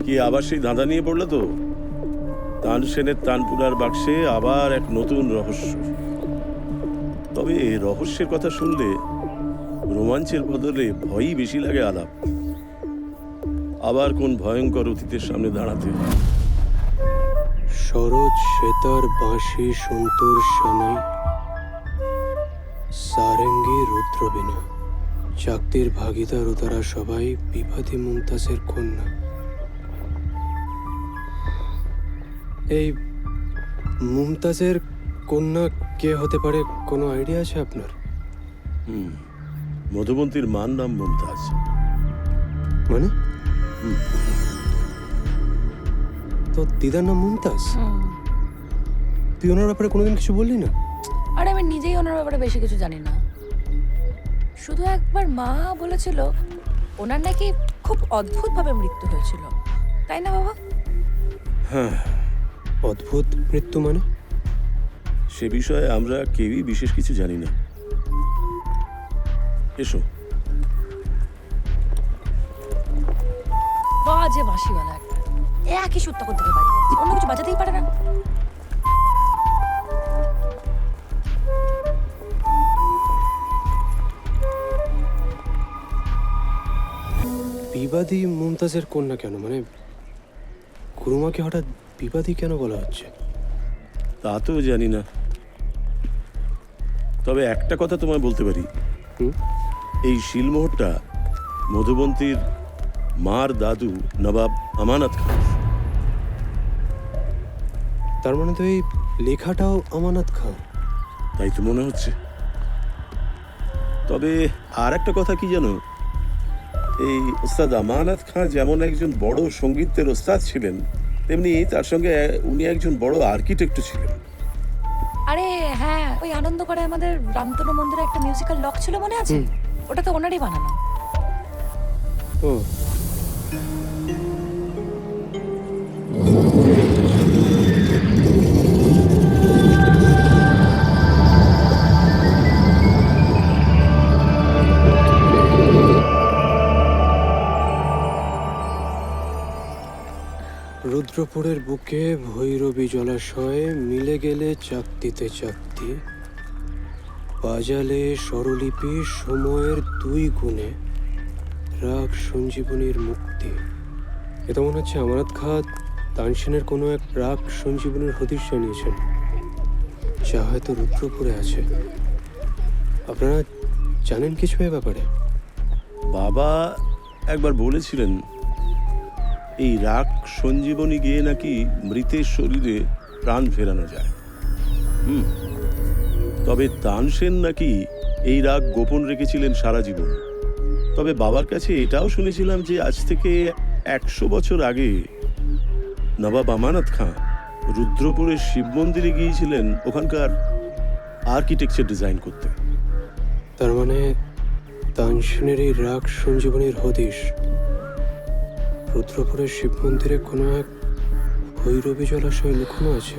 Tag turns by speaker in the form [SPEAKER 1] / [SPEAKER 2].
[SPEAKER 1] কি আবার সেই ধাঁধা নিয়ে পড়লে তো? তানসেনের তানপুরার বাক্সে আবার এক নতুন রহস্য। তবে রহস্যের কথা শুনলে রোমাঞ্চের বদলে ভয়ই বেশি লাগে আলাপ। আবার কোন ভয়ঙ্কর অতীতের সামনে দাঁড়াতে।
[SPEAKER 2] শরৎ শ্বেতার বাঁশি সন্তুর শানাই, সারেঙ্গি রুদ্রবীণা, চাকতির ভাগিদার ও তারা সবাই বিবাদী মুমতাজের কন্যা। এই মুমতাজের কন্যা কে হতে পারে, কোনো আইডিয়া আছে আপনার?
[SPEAKER 1] মধুবন্তীর মার নাম মুমতাজ।
[SPEAKER 2] মানে তো দিদার নাম মুমতাজ? তুই ওনার ব্যাপারে কোনোদিন কিছু বললি না?
[SPEAKER 3] আরে আমি নিজেই ওনার ব্যাপারে বেশি কিছু জানি না। শুধু একবার মা বলেছিল ওনার নাকি খুব অদ্ভুতভাবে মৃত্যু হয়েছিল, তাই না বাবা?
[SPEAKER 1] হ্যাঁ,
[SPEAKER 2] অদ্ভুত মৃত্যু মানে?
[SPEAKER 1] সে বিষয়ে আমরা কেউই বিশেষ কিছু জানি না। এসো।
[SPEAKER 3] বাজে বাঁশিওয়ালা একটা, একই সুর তখন থেকে বাজিয়ে যাচ্ছে, অন্য কিছু বাজাতেই পারে না।
[SPEAKER 2] বিবাদী মুমতাজের কন্যা কেন, মানে গুরুমাকে হঠাৎ বিবাদী কেন বলা হচ্ছে?
[SPEAKER 1] তা তো জানি না, তবে একটা কথা তোমায় বলতে পারি। এই শিলমোহরটা মধুবন্তীর মার দাদু নবাব আমানত খান।
[SPEAKER 2] তার মানে তো এই লেখাটাও আমানত খান।
[SPEAKER 1] তাই তো মনে হচ্ছে। তবে আর একটা কথা কি জানো, এই ওস্তাদ আমানত খান যেমন একজন বড় সঙ্গীতের ওস্তাদ ছিলেন, তেমনি তার সঙ্গে উনি একজন বড় আর্কিটেক্টও ছিলেন।
[SPEAKER 3] আরে হ্যাঁ, ওই আনন্দ করে আমাদের রামতনু মন্দিরে একটা মিউজিক্যাল লক ছিল, মনে আছে? ওটা তো ওনারই বানানো।
[SPEAKER 2] ও, রুদ্রপুরের বুকে ভৈরবী জলাশয়ে মিলে গেলে চাকতিতে চাকতি, বাজালে স্বরলিপি সময়ের 2 গুণে, রাগ সঞ্জীবনীর মুক্তি। এটা মনে হচ্ছে আমানত খাঁ তানসেনের কোনো এক রাগ সঞ্জীবনীর হদিশ জানিয়েছেন, যা হয়তো রুদ্রপুরে আছে। আপনারা জানেন কিছু এ ব্যাপারে?
[SPEAKER 1] বাবা একবার বলেছিলেন এই রাগ সঞ্জীবনী গিয়ে নাকি মৃতের শরীরে প্রাণ ফেরানো যায়। তবে তানসেন নাকি এই রাগ গোপন রেখেছিলেন সারা জীবন। তবে বাবার কাছে এটাও শুনেছিলাম যে আজ থেকে 100 বছর আগে নবাব আমানত খাঁ রুদ্রপুরের শিব মন্দিরে গিয়েছিলেন ওখানকার আর্কিটেকচার ডিজাইন করতে।
[SPEAKER 2] তার মানে তানসেনের এই রাগ সঞ্জীবনীর হদিশ রুদ্রপুরের শিব মন্দিরে কোনো এক ভৈরবী জলাশয়ে লুকানো আছে।